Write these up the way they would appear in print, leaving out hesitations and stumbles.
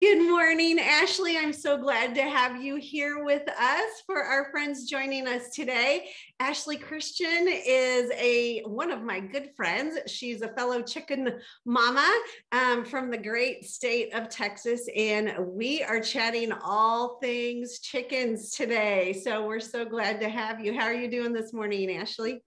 Good morning, Ashley. I'm so glad to have you here with us. For our friends joining us today, Ashley Christian is one of my good friends. She's a fellow chicken mama from the great state of Texas, and we are chatting all things chickens today. So we're so glad to have you. How are you doing this morning, Ashley?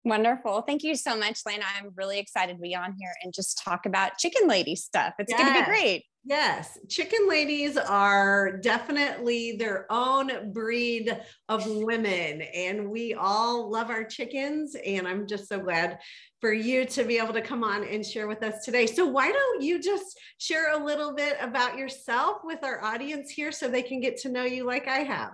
Wonderful. Thank you so much, Lana. I'm really excited to be on here and just talk about chicken lady stuff. It's going to be great. Yes. Chicken ladies are definitely their own breed of women, and we all love our chickens. And I'm just so glad for you to be able to come on and share with us today. So why don't you just share a little bit about yourself with our audience here so they can get to know you like I have?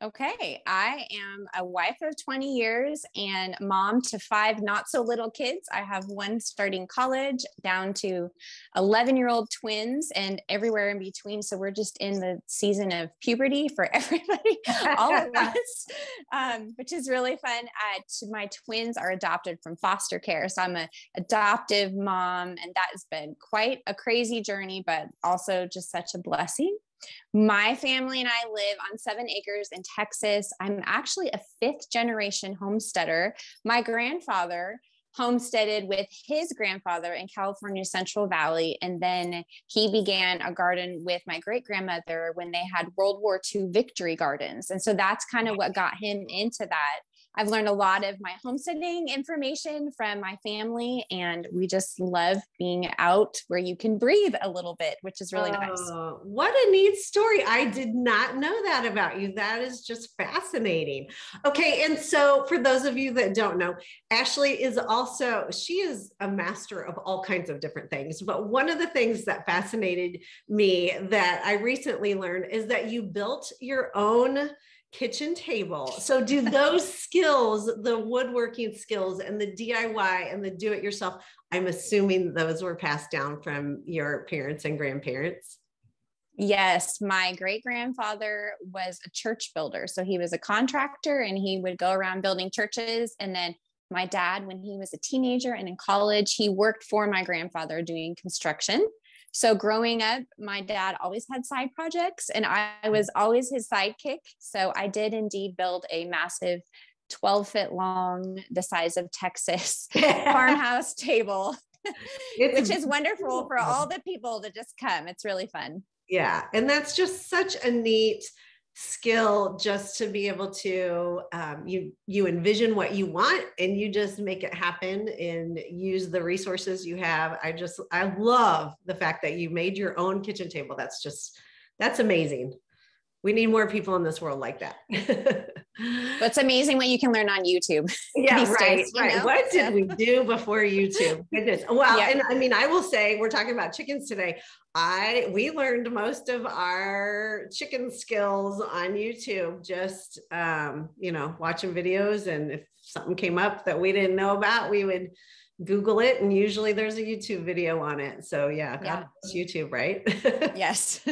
Okay. I am a wife of 20 years and mom to 5 not so little kids. I have one starting college down to 11-year-old twins and everywhere in between. So we're just in the season of puberty for everybody all at once, which is really fun. My twins are adopted from foster care. So I'm an adoptive mom, and that has been quite a crazy journey, but also just such a blessing. My family and I live on 7 acres in Texas. I'm actually a 5th generation homesteader. My grandfather homesteaded with his grandfather in California Central Valley. And then he began a garden with my great grandmother when they had World War II victory gardens. And so that's kind of what got him into that. I've learned a lot of my homesteading information from my family, and we just love being out where you can breathe a little bit, which is really nice. What a neat story. I did not know that about you. That is just fascinating. Okay. And so for those of you that don't know, Ashley is she is a master of all kinds of different things. But one of the things that fascinated me that I recently learned is that you built your own kitchen table. So do those skills, the woodworking skills and the DIY and the do-it-yourself, I'm assuming those were passed down from your parents and grandparents? Yes, my great grandfather was a church builder. So he was a contractor and he would go around building churches. And then my dad, when he was a teenager and in college, he worked for my grandfather doing construction. So growing up, my dad always had side projects and I was always his sidekick. So I did indeed build a massive 12-foot long, the size of Texas farmhouse table, which is wonderful for all the people to just come. It's really fun. Yeah. And that's just such a neat skill, just to be able to, you envision what you want and you just make it happen and use the resources you have. I love the fact that you made your own kitchen table. That's amazing. We need more people in this world like that. It's amazing what you can learn on YouTube. Yeah, right. What did we do before YouTube? Goodness. Well, yeah. And I mean, I will say, we're talking about chickens today. We learned most of our chicken skills on YouTube, just, watching videos. And if something came up that we didn't know about, we would Google it, and usually there's a YouTube video on it. So God bless YouTube, right? Yes.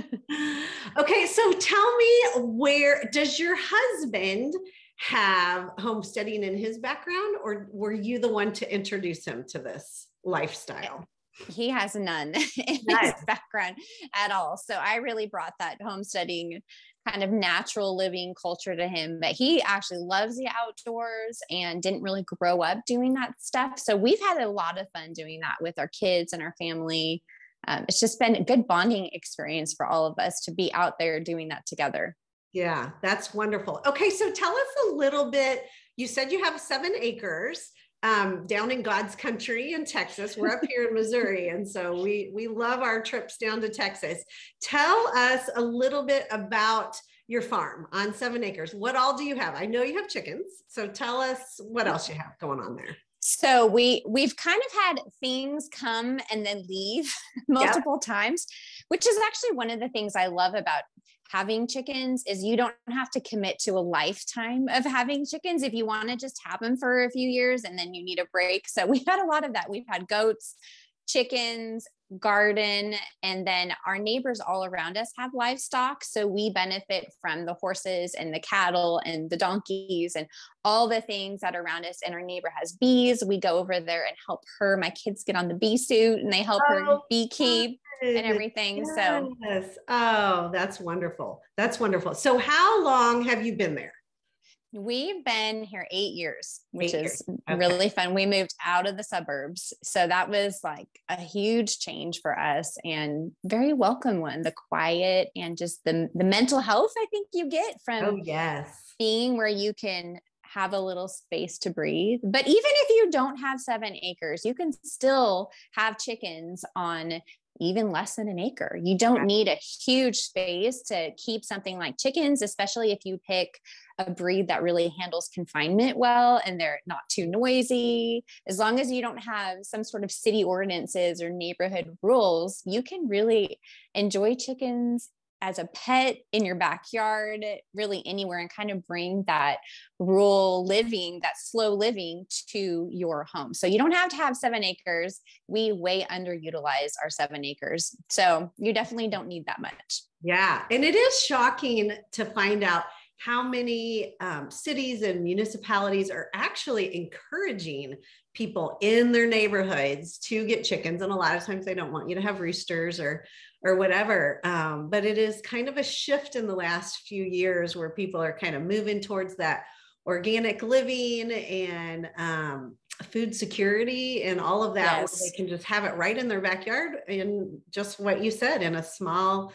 Okay. So tell me, where does your husband have homesteading in his background, or were you the one to introduce him to this lifestyle? He has none in his background at all. So I really brought that homesteading kind of natural living culture to him, but he actually loves the outdoors and didn't really grow up doing that stuff. So we've had a lot of fun doing that with our kids and our family. It's just been a good bonding experience for all of us to be out there doing that together. Yeah, that's wonderful. Okay. So tell us a little bit, you said you have 7 acres. Down in God's country in Texas. We're up here in Missouri. And so we love our trips down to Texas. Tell us a little bit about your farm on 7 acres. What all do you have? I know you have chickens. So tell us what else you have going on there. So we've kind of had things come and then leave multiple times, which is actually one of the things I love about having chickens is you don't have to commit to a lifetime of having chickens if you want to just have them for a few years and then you need a break. So we've had a lot of that. We've had goats, chickens, garden, and then our neighbors all around us have livestock. So we benefit from the horses and the cattle and the donkeys and all the things that are around us. And our neighbor has bees. We go over there and help her. My kids get on the bee suit and they help her beekeep and everything. Yes. So, oh, that's wonderful. That's wonderful. So how long have you been there? we've been here 8 years, which 8 is years. Okay. really fun. We moved out of the suburbs. So that was like a huge change for us and very welcome one. The quiet and just the mental health I think you get from Oh, yes. being where you can have a little space to breathe. But even if you don't have 7 acres, you can still have chickens on even less than an acre. You don't need a huge space to keep something like chickens, especially if you pick a breed that really handles confinement well and they're not too noisy. As long as you don't have some sort of city ordinances or neighborhood rules, you can really enjoy chickens as a pet in your backyard, really anywhere, and kind of bring that rural living, that slow living to your home. So you don't have to have 7 acres. We way underutilize our 7 acres. So you definitely don't need that much. Yeah. And it is shocking to find out how many cities and municipalities are actually encouraging people in their neighborhoods to get chickens. And a lot of times they don't want you to have roosters or whatever. But it is kind of a shift in the last few years where people are kind of moving towards that organic living and food security and all of that. Yes. Where they can just have it right in their backyard in just what you said, in a small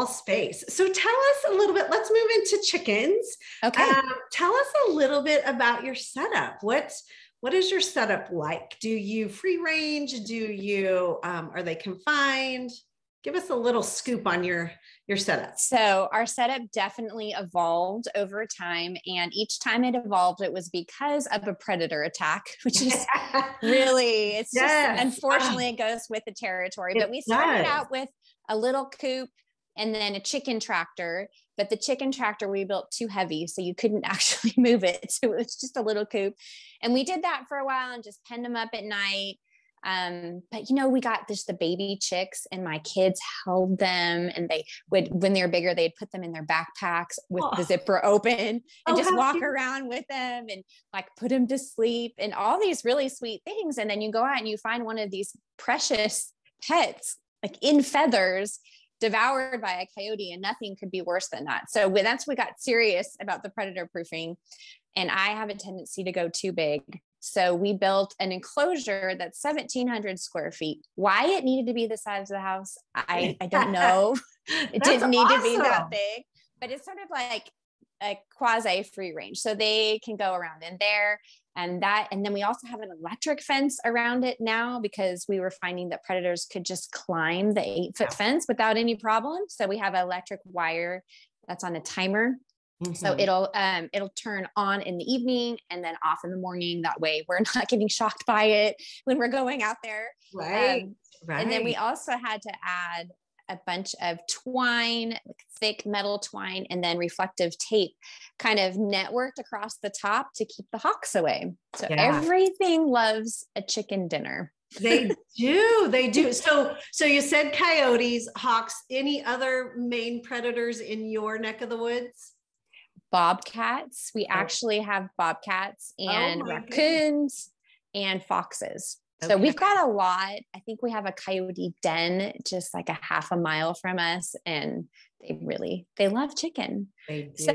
space. So tell us a little bit, let's move into chickens. Okay. Tell us a little bit about your setup. What is your setup like? Do you free range? Do you, are they confined? Give us a little scoop on your setup. So our setup definitely evolved over time. And each time it evolved, it was because of a predator attack, which is really, it's yes. just, unfortunately, it goes with the territory. But we started out with a little coop and then a chicken tractor. But the chicken tractor we built too heavy, so you couldn't actually move it. So it was just a little coop. And we did that for a while and just penned them up at night. But we got just the baby chicks and my kids held them, and they would, when they were bigger, they'd put them in their backpacks with the zipper open and just walk around with them and like put them to sleep and all these really sweet things. And then you go out and you find one of these precious pets, like in feathers, devoured by a coyote, and nothing could be worse than that. So that's when we got serious about the predator proofing. And I have a tendency to go too big. So we built an enclosure that's 1,700 square feet. Why it needed to be the size of the house, I don't know. It didn't need to be that big, but it's sort of like a quasi free range. So they can go around in there and then we also have an electric fence around it now, because we were finding that predators could just climb the 8-foot fence without any problem. So we have an electric wire that's on a timer. Mm-hmm. So it'll turn on in the evening and then off in the morning. That way we're not getting shocked by it when we're going out there. Right. And then we also had to add a bunch of twine, thick metal twine, and then reflective tape kind of networked across the top to keep the hawks away. So everything loves a chicken dinner. They do. So you said coyotes, hawks, any other main predators in your neck of the woods? Bobcats. We actually have bobcats and raccoons and foxes. So we've got a lot. I think we have a coyote den just like a half a mile from us, and they love chicken. They do. So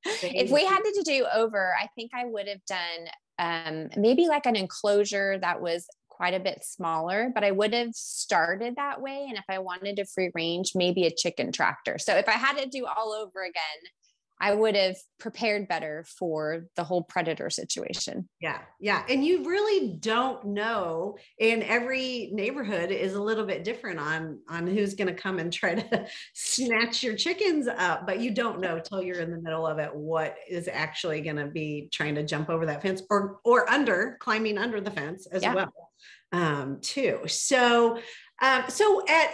if we had to do over, I think I would have done maybe like an enclosure that was quite a bit smaller, but I would have started that way. And if I wanted to free range, maybe a chicken tractor. So if I had to do all over again, I would have prepared better for the whole predator situation. Yeah. Yeah. And you really don't know, and every neighborhood is a little bit different on who's going to come and try to snatch your chickens up, but you don't know till you're in the middle of it, what is actually going to be trying to jump over that fence or climbing under the fence as well, too. So at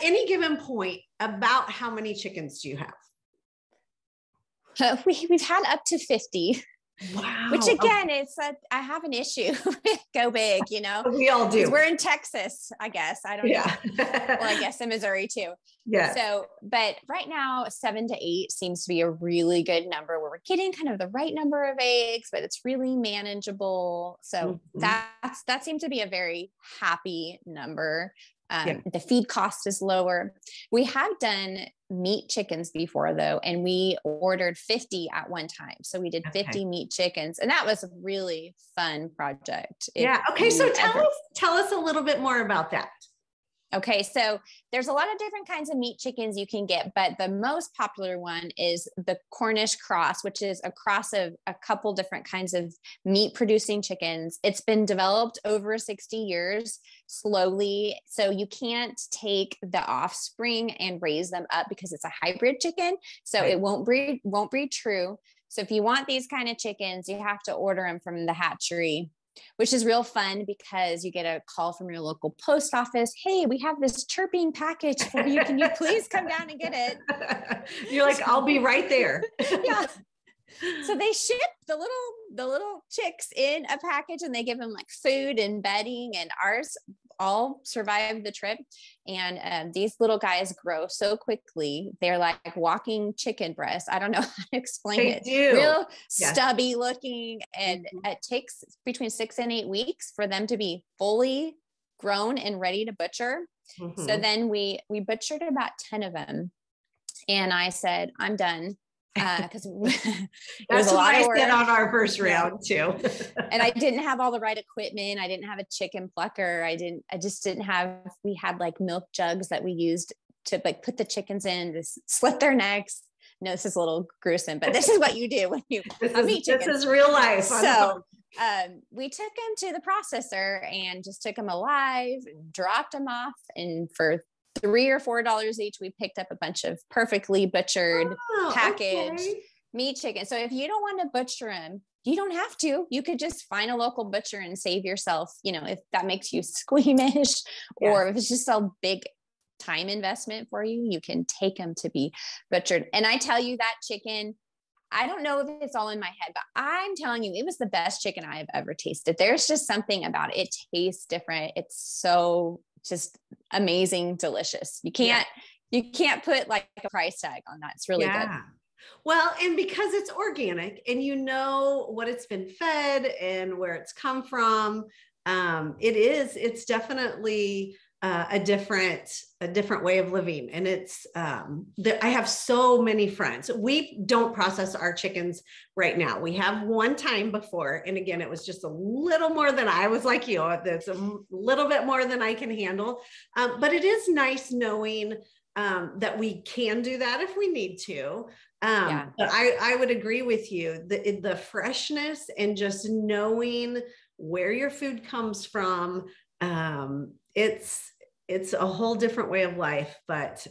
any given point, about how many chickens do you have? We've had up to 50. Which Wow. again, I have an issue with go big, We all do. because we're in Texas, I guess. I don't know. Well, I guess in Missouri too. Yeah. So, but right now 7 to 8 seems to be a really good number where we're getting kind of the right number of eggs, but it's really manageable. So that seems to be a very happy number. The feed cost is lower. We have done meat chickens before though, and we ordered 50 at one time. So we did 50 meat chickens, and that was a really fun project. Okay. So tell us a little bit more about that. Okay, so there's a lot of different kinds of meat chickens you can get, but the most popular one is the Cornish cross, which is a cross of a couple different kinds of meat producing chickens. It's been developed over 60 years slowly. So you can't take the offspring and raise them up because it's a hybrid chicken. So it won't breed true. So if you want these kind of chickens, you have to order them from the hatchery, which is real fun because you get a call from your local post office. Hey, we have this chirping package for you. Can you please come down and get it? You're like, I'll be right there. Yeah. So they ship the little chicks in a package, and they give them like food and bedding, and ours all survived the trip. And these little guys grow so quickly. They're like walking chicken breasts. I don't know how to explain it. Real stubby looking. And it takes between 6 and 8 weeks for them to be fully grown and ready to butcher. So then we butchered about 10 of them. And I said, I'm done. Because that's what I said on our first round too. And I didn't have all the right equipment. I didn't have a chicken plucker. We had like milk jugs that we used to like put the chickens in, to slit their necks. No, this is a little gruesome, but this is what you do when you meat chickens. This is real life. So we took them to the processor and just took them alive, dropped them off, and for $3 or $4 each, we picked up a bunch of perfectly butchered, packaged meat chicken. So if you don't want to butcher them, you don't have to. You could just find a local butcher and save yourself, if that makes you squeamish, or if it's just a big time investment for you, you can take them to be butchered. And I tell you, that chicken, I don't know if it's all in my head, but I'm telling you, it was the best chicken I have ever tasted. There's just something about it. It tastes different. It's so just amazing, delicious. You can't put like a price tag on that. It's really good. Well, and because it's organic and what it's been fed and where it's come from, it's definitely a different way of living. And I have so many friends. We don't process our chickens right now. We have one time before. And again, it was just a little more than I was like, that's a little bit more than I can handle. But it is nice knowing that we can do that if we need to. But I would agree with you. The freshness and just knowing where your food comes from, it's a whole different way of life, but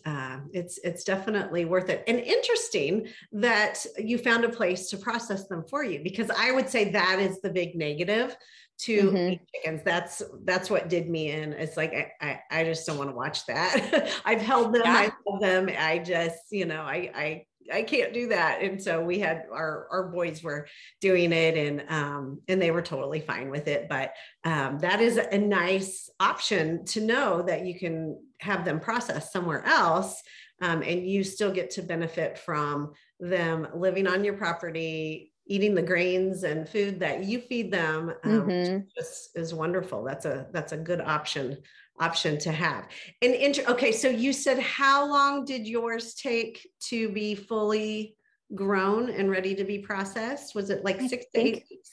it's definitely worth it. And interesting that you found a place to process them for you, because I would say that is the big negative to chickens. That's what did me in. It's like, I just don't want to watch that. I've held them. I love them. I just, I can't do that. And so we had our boys were doing it, and they were totally fine with it. But that is a nice option to know that you can have them processed somewhere else, and you still get to benefit from them living on your property, eating the grains and food that you feed them. Which is wonderful. That's a good option to have. And okay, so you said, how long did yours take to be fully grown and ready to be processed? Was it like 6 to 8 weeks?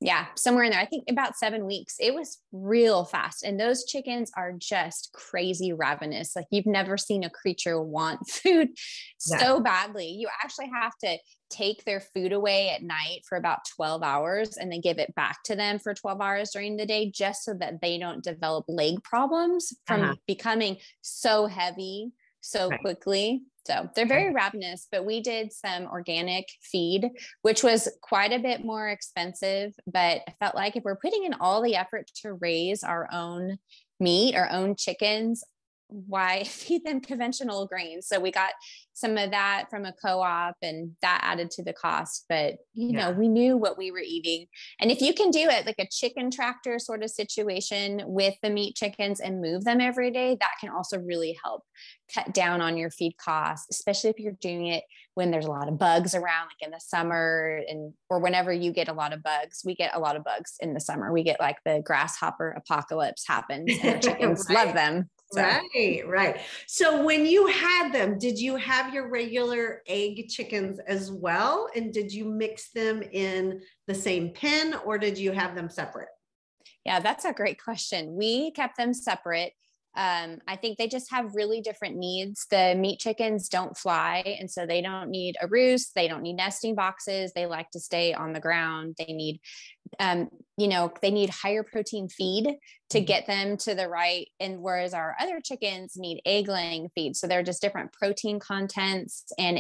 Yeah, somewhere in there. I think about 7 weeks. It was real fast. And those chickens are just crazy ravenous. Like, you've never seen a creature want food so badly. You actually have to take their food away at night for about 12 hours and then give it back to them for 12 hours during the day, just so that they don't develop leg problems from becoming so heavy so quickly. So they're very ravenous, but we did some organic feed, which was quite a bit more expensive, but I felt like if we're putting in all the effort to raise our own meat, our own chickens, why feed them conventional grains? So we got some of that from a co-op, and that added to the cost. But, we knew what we were eating. And if you can do it like a chicken tractor sort of situation with the meat chickens and move them every day, that can also really help cut down on your feed costs, especially if you're doing it when there's a lot of bugs around, like in the summer, or whenever you get a lot of bugs. We get a lot of bugs in the summer. We get like the grasshopper apocalypse happens, and the chickens Right. love them. So. Right. So when you had them, did you have your regular egg chickens as well? And did you mix them in the same pen, or did you have them separate? Yeah, that's a great question. We kept them separate. I think they just have really different needs. The meat chickens don't fly, and so they don't need a roost. They don't need nesting boxes. They like to stay on the ground. They need they need higher protein feed to get them to the right. And whereas our other chickens need egg laying feed. So they're just different protein contents. And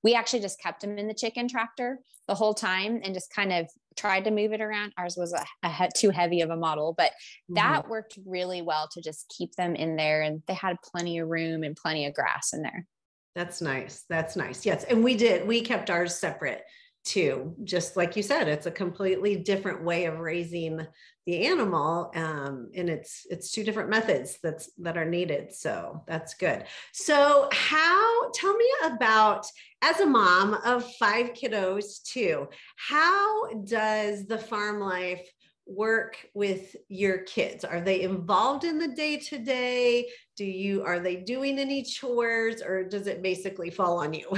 we actually just kept them in the chicken tractor the whole time and just kind of tried to move it around. Ours was too heavy of a model, but that worked really well to just keep them in there. And they had plenty of room and plenty of grass in there. That's nice. Yes. And we kept ours separate too. Just like you said, it's a completely different way of raising the animal. And it's two different methods that are needed. So that's good. So tell me about, as a mom of 5 kiddos too, how does the farm life work with your kids? Are they involved in the day-to-day? Are they doing any chores, or does it basically fall on you?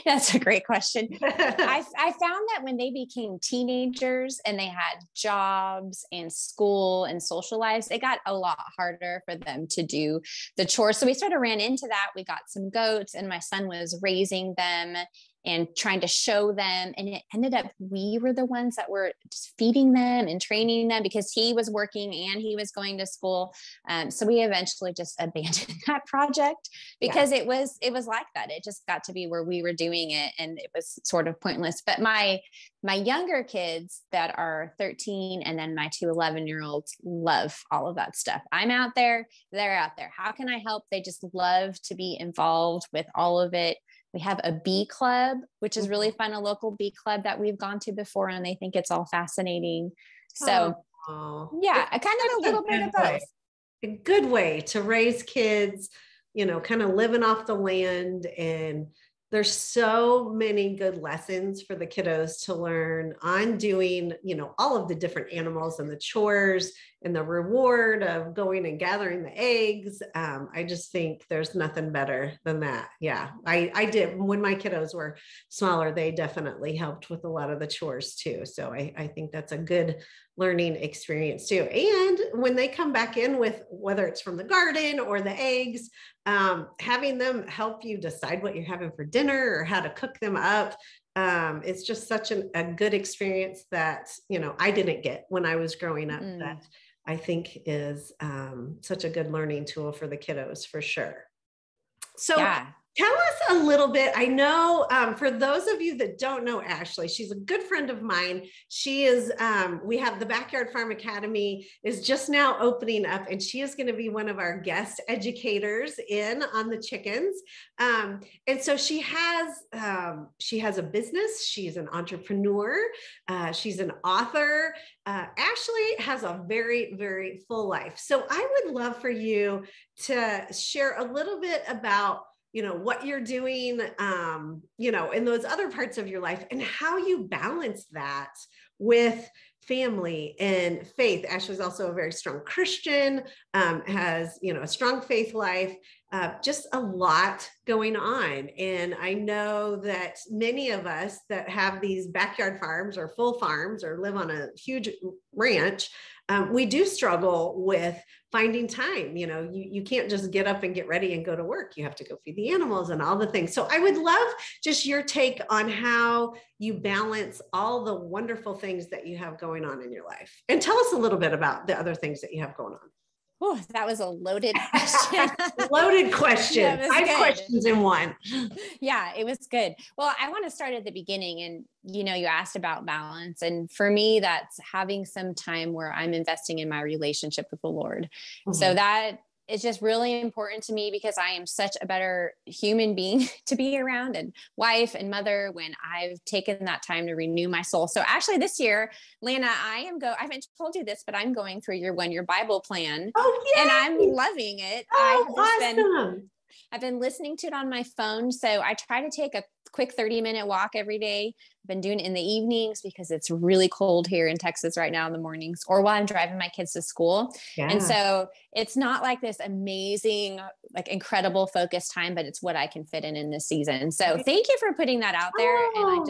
That's a great question. I found that when they became teenagers and they had jobs and school and social lives, it got a lot harder for them to do the chores. So we sort of ran into that. We got some goats, and my son was raising them and trying to show them. And it ended up, we were the ones that were just feeding them and training them because he was working and he was going to school. So we eventually just abandoned that project because it was like that. It just got to be where we were doing it, and it was sort of pointless. But my younger kids that are 13 and then my 2 11-year-olds love all of that stuff. I'm out there, they're out there. How can I help? They just love to be involved with all of it. We have a bee club, which is really fun, a local bee club that we've gone to before, and they think it's all fascinating. So yeah, kind of a little bit of both. A good way to raise kids, kind of living off the land. And there's so many good lessons for the kiddos to learn on doing, all of the different animals and the chores and the reward of going and gathering the eggs. I just think there's nothing better than that. Yeah, I did. When my kiddos were smaller, they definitely helped with a lot of the chores too. So I think that's a good learning experience too. And when they come back in with, whether it's from the garden or the eggs, having them help you decide what you're having for dinner or how to cook them up. It's just such a good experience that, I didn't get when I was growing up, that I think is such a good learning tool for the kiddos for sure. So tell us a little bit. I know for those of you that don't know Ashley, she's a good friend of mine. She is, we have the Backyard Farm Academy is just now opening up, and she is going to be one of our guest educators on the chickens. And so she has a business. She's an entrepreneur. She's an author. Ashley has a very, very full life. So I would love for you to share a little bit about what you're doing, in those other parts of your life, and how you balance that with family and faith. Ashley's also a very strong Christian, has, a strong faith life, just a lot going on. And I know that many of us that have these backyard farms or full farms or live on a huge ranch, we do struggle with finding time. You can't just get up and get ready and go to work. You have to go feed the animals and all the things. So I would love just your take on how you balance all the wonderful things that you have going on in your life. And tell us a little bit about the other things that you have going on. Oh, that was a loaded question. Loaded question. 5 questions in one. Yeah, it was good. Well, I want to start at the beginning. And, you asked about balance. And for me, that's having some time where I'm investing in my relationship with the Lord. So that it's just really important to me because I am such a better human being to be around, and wife and mother, when I've taken that time to renew my soul. So actually this year, Lana, I haven't told you this, but I'm going through your 1 year Bible plan, Oh, and yay. I'm loving it. Oh, I've been listening to it on my phone. So I try to take a quick 30-minute walk every day. I've been doing it in the evenings because it's really cold here in Texas right now in the mornings, or while I'm driving my kids to school. Yeah. And so it's not like this amazing, like incredible focus time, but it's what I can fit in this season. So thank you for putting that out there. And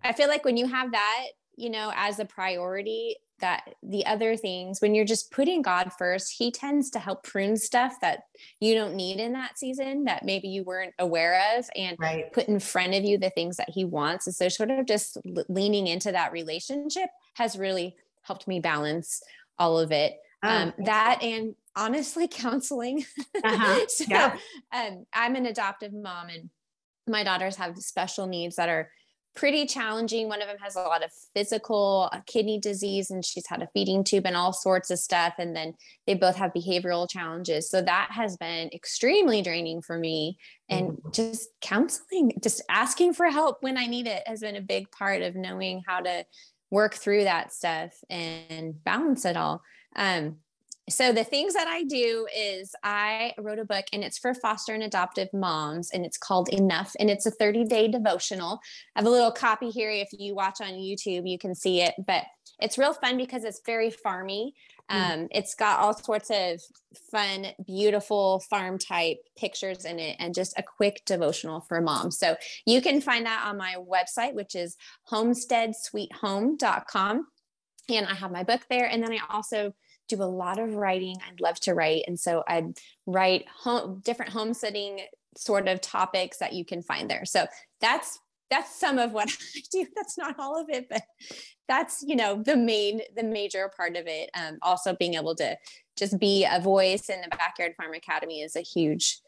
I feel like when you have that, you know, as a priority, that the other things, when you're just putting God first, he tends to help prune stuff that you don't need in that season that maybe you weren't aware of, and put in front of you the things that he wants. And so sort of just leaning into that relationship has really helped me balance all of it. That and honestly counseling. So I'm an adoptive mom, and my daughters have special needs that are pretty challenging. One of them has a lot of physical kidney disease, and she's had a feeding tube and all sorts of stuff. And then they both have behavioral challenges. So that has been extremely draining for me. And just counseling, just asking for help when I need it, has been a big part of knowing how to work through that stuff and balance it all. So the things that I do is I wrote a book, and it's for foster and adoptive moms, and it's called Enough, and it's a 30-day devotional. I have a little copy here. If you watch on YouTube, you can see it, but it's real fun because it's very farmy. It's got all sorts of fun, beautiful farm type pictures in it, and just a quick devotional for moms. So you can find that on my website, which is homesteadsweethome.com. And I have my book there. And then I also do a lot of writing. I'd love to write. And so I'd write different homesteading sort of topics that you can find there. So that's some of what I do. That's not all of it, but that's, you know, the major part of it. Also being able to just be a voice in the Backyard Farm Academy is a huge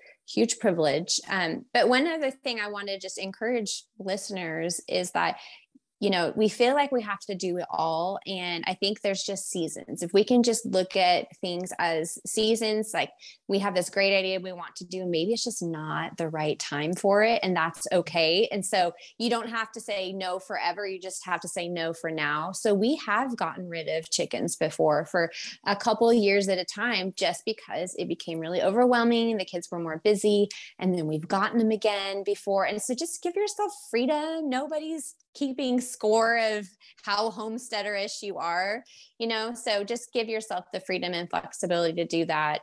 privilege. But one other thing I want to just encourage listeners is that, you know, we feel like we have to do it all. And I think there's just seasons. If we can just look at things as seasons, like we have this great idea we want to do, maybe it's just not the right time for it. And that's okay. And so you don't have to say no forever. You just have to say no for now. So we have gotten rid of chickens before for a couple of years at a time, just because it became really overwhelming. The kids were more busy, and then we've gotten them again before. And so just give yourself freedom. Nobody's keeping score of how homesteaderish you are, you know, so just give yourself the freedom and flexibility to do that.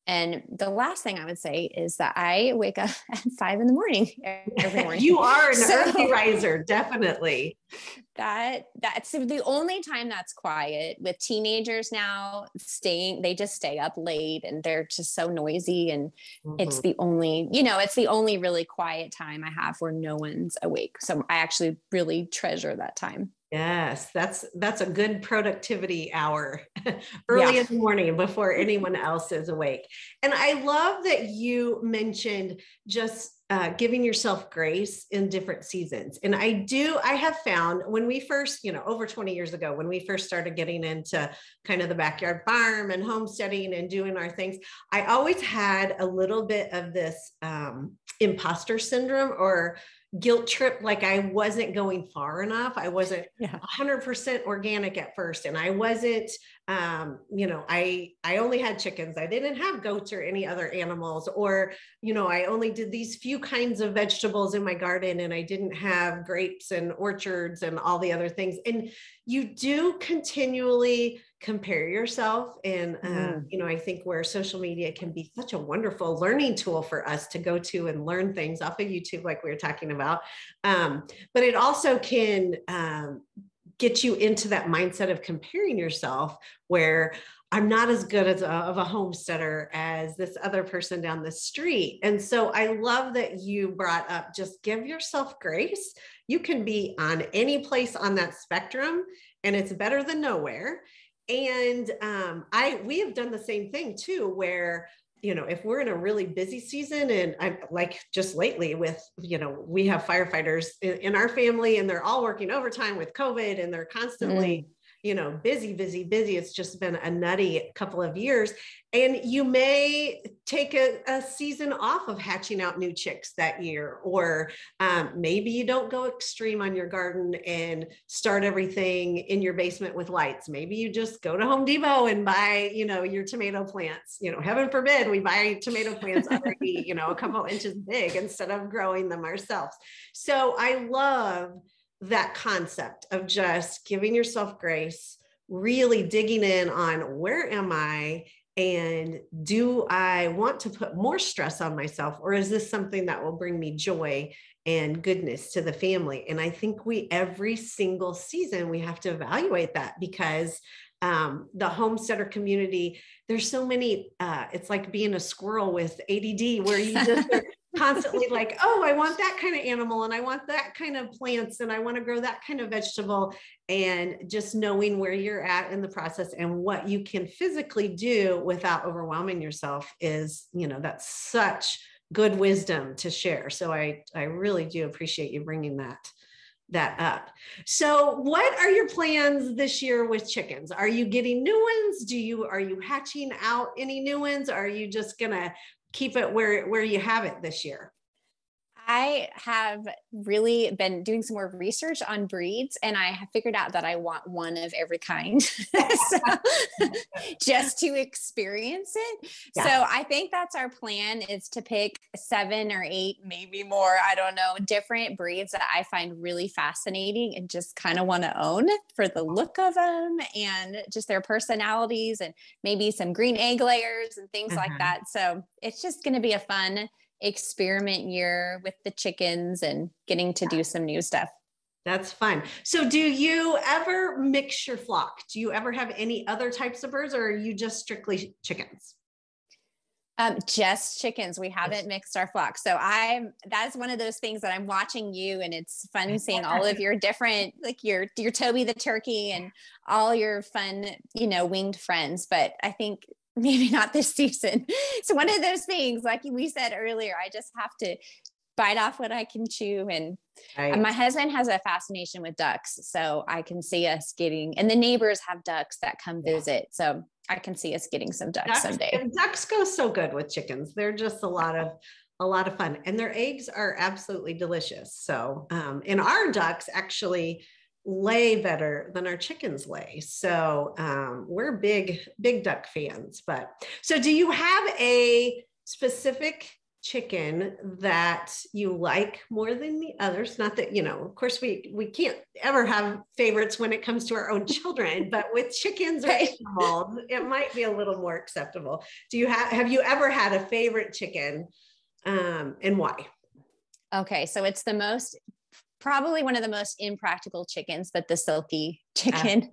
And the last thing I would say is that I wake up at 5 a.m. every morning. You are an early riser, definitely. That's the only time that's quiet. With teenagers now they just stay up late, and they're just so noisy, and it's the only really quiet time I have where no one's awake. So I actually really treasure that time. Yes, that's a good productivity hour early in the morning before anyone else is awake. And I love that you mentioned just giving yourself grace in different seasons. And I have found when we first, you know, over 20 years ago, when we first started getting into kind of the backyard farm and homesteading and doing our things, I always had a little bit of this imposter syndrome or guilt trip, like I wasn't going far enough. I wasn't 100% organic at first. And I wasn't, you know, I only had chickens. I didn't have goats or any other animals, or, you know, I only did these few kinds of vegetables in my garden, and I didn't have grapes and orchards and all the other things. And you do continually compare yourself. And, you know, I think where social media can be such a wonderful learning tool for us to go to and learn things off of YouTube, like we were talking about. But it also can get you into that mindset of comparing yourself, where I'm not as good of a homesteader as this other person down the street. And so I love that you brought up, just give yourself grace. You can be on any place on that spectrum, and it's better than nowhere. And we have done the same thing too, where, you know, if we're in a really busy season, and I'm like just lately with, you know, we have firefighters in our family, and they're all working overtime with COVID, and they're constantly, busy, busy, busy. It's just been a nutty couple of years. And you may take a season off of hatching out new chicks that year, or maybe you don't go extreme on your garden and start everything in your basement with lights. Maybe you just go to Home Depot and buy, your tomato plants. Heaven forbid we buy tomato plants already, a couple inches big instead of growing them ourselves. So I love that concept of just giving yourself grace, really digging in on where am I, and do I want to put more stress on myself, or is this something that will bring me joy and goodness to the family? And I think every single season we have to evaluate that, because the homesteader community, there's so many, it's like being a squirrel with ADD, where you just are constantly like, oh, I want that kind of animal, and I want that kind of plants, and I want to grow that kind of vegetable. And just knowing where you're at in the process and what you can physically do without overwhelming yourself is, that's such good wisdom to share. So I really do appreciate you bringing that up. So what are your plans this year with chickens? Are you getting new ones? Are you hatching out any new ones? Or are you just going to keep it where you have it this year? I have really been doing some more research on breeds, and I have figured out that I want one of every kind. So, just to experience it. Yeah. So I think that's our plan, is to pick 7 or 8, maybe more, I don't know, different breeds that I find really fascinating and just kind of want to own for the look of them and just their personalities, and maybe some green egg layers and things like that. So it's just going to be a fun experiment year with the chickens and getting to do some new stuff. That's fun. So do you ever mix your flock? Do you ever have any other types of birds, or are you just strictly chickens? Just chickens. We haven't mixed our flock. So that's one of those things that I'm watching you, and it's fun seeing all of your different, like your Toby the turkey and all your fun, winged friends. But I think maybe not this season. It's one of those things, like we said earlier, I just have to bite off what I can chew. And my husband has a fascination with ducks. So I can see us and the neighbors have ducks that come visit. So I can see us getting some ducks someday. And ducks go so good with chickens. They're just a lot of fun, and their eggs are absolutely delicious. So, and our ducks actually lay better than our chickens lay. So we're big duck fans. But so do you have a specific chicken that you like more than the others? Not that, of course we can't ever have favorites when it comes to our own children, but with chickens or animals, it might be a little more acceptable. Have you ever had a favorite chicken, and why? Okay. So it's probably one of the most impractical chickens, but the silky chicken.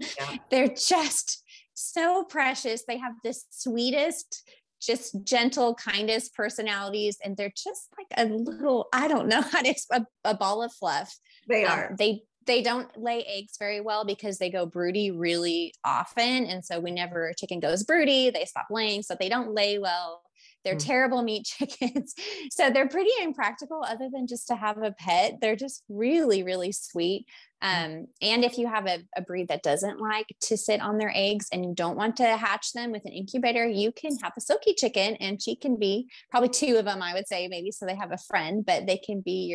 They're just so precious. They have the sweetest, just gentle, kindest personalities. And they're just like a little, I don't know how to explain, a ball of fluff. They are. They don't lay eggs very well because they go broody really often. And so whenever a chicken goes broody, they stop laying. So they don't lay well. They're terrible meat chickens. So they're pretty impractical other than just to have a pet. They're just really, really sweet. And if you have a breed that doesn't like to sit on their eggs and you don't want to hatch them with an incubator, you can have a silky chicken, and she can be probably 2 of them, I would say, maybe, so they have a friend, but they can be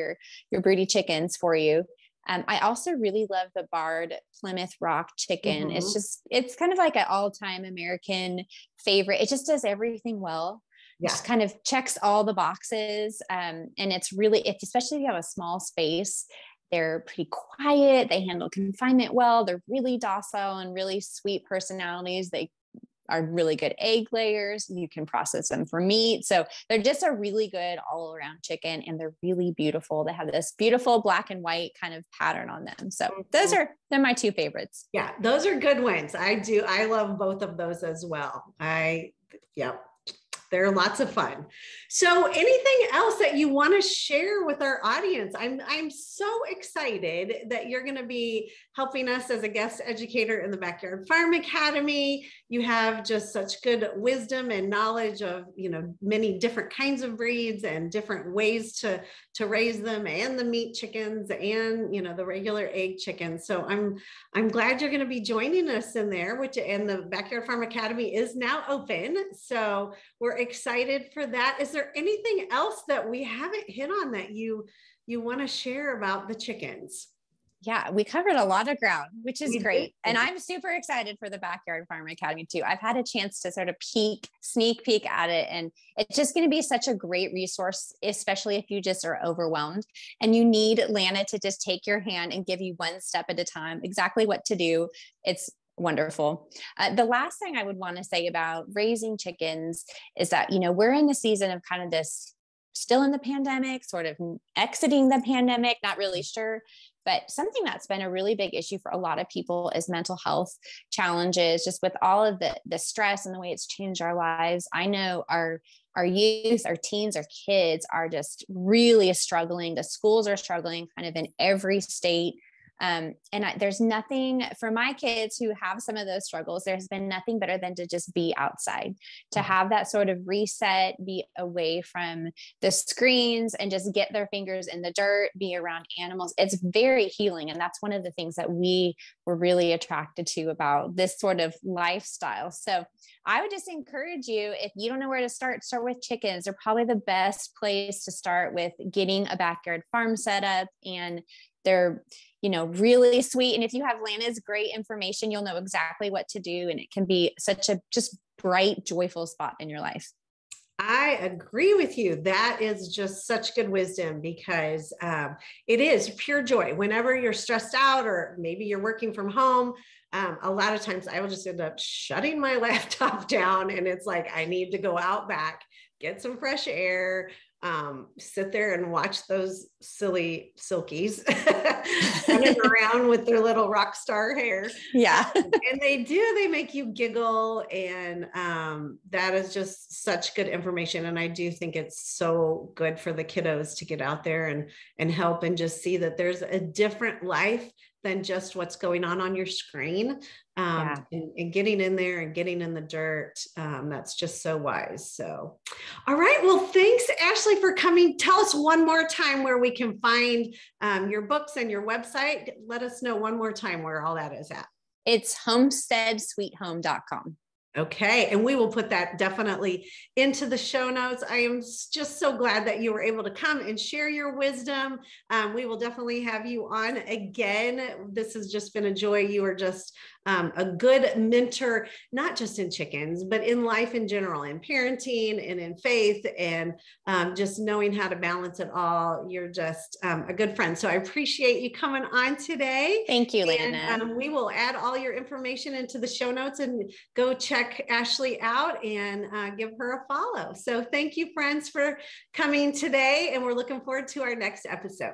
your broody chickens for you. I also really love the barred Plymouth Rock chicken. It's kind of like an all-time American favorite. It just does everything well. Just kind of checks all the boxes. And it's really, especially if you have a small space, they're pretty quiet. They handle confinement well. They're really docile and really sweet personalities. They are really good egg layers. You can process them for meat. So they're just a really good all around chicken, and they're really beautiful. They have this beautiful black and white kind of pattern on them. So they're my 2 favorites. Yeah. Those are good ones. I love both of those as well. they're lots of fun. So anything else that you want to share with our audience? I'm so excited that you're going to be helping us as a guest educator in the Backyard Farm Academy. You have just such good wisdom and knowledge of, many different kinds of breeds and different ways to raise them, and the meat chickens and, the regular egg chickens. So I'm glad you're going to be joining us in there, and the Backyard Farm Academy is now open. So we're excited for that. Is there anything else that we haven't hit on that you want to share about the chickens? Yeah, we covered a lot of ground, which is great. And I'm super excited for the Backyard Farm Academy too. I've had a chance to sort of sneak peek at it. And it's just going to be such a great resource, especially if you just are overwhelmed and you need Lana to just take your hand and give you one step at a time, exactly what to do. It's wonderful. The last thing I would want to say about raising chickens is that, we're in the season of kind of this, still in the pandemic, sort of exiting the pandemic, not really sure. But something that's been a really big issue for a lot of people is mental health challenges, just with all of the stress and the way it's changed our lives. I know our youth, our teens, our kids are just really struggling. The schools are struggling kind of in every state. There's nothing for my kids who have some of those struggles. There's been nothing better than to just be outside, to have that sort of reset, be away from the screens and just get their fingers in the dirt, be around animals. It's very healing. And that's one of the things that we were really attracted to about this sort of lifestyle. So I would just encourage you, if you don't know where to start with chickens. They're probably the best place to start with getting a backyard farm set up, and they're, really sweet. And if you have Lana's great information, you'll know exactly what to do. And it can be such a just bright, joyful spot in your life. I agree with you. That is just such good wisdom, because it is pure joy. Whenever you're stressed out, or maybe you're working from home, a lot of times I will just end up shutting my laptop down, and it's like, I need to go out back, get some fresh air, sit there and watch those silly silkies running around with their little rock star hair. Yeah. And they make you giggle. And that is just such good information. And I do think it's so good for the kiddos to get out there and help, and just see that there's a different life than just what's going on your screen. And getting in there and getting in the dirt. That's just so wise. So, all right. Well, thanks, Ashley, for coming. Tell us one more time where we can find your books and your website. Let us know one more time where all that is at. It's homesteadsweethome.com. Okay. And we will put that definitely into the show notes. I am just so glad that you were able to come and share your wisdom. We will definitely have you on again. This has just been a joy. You are just a good mentor, not just in chickens, but in life in general, in parenting and in faith, and just knowing how to balance it all. You're just a good friend. So I appreciate you coming on today. Thank you, Lana. And we will add all your information into the show notes, and go check Ashley out and give her a follow. So thank you, friends, for coming today. And we're looking forward to our next episode.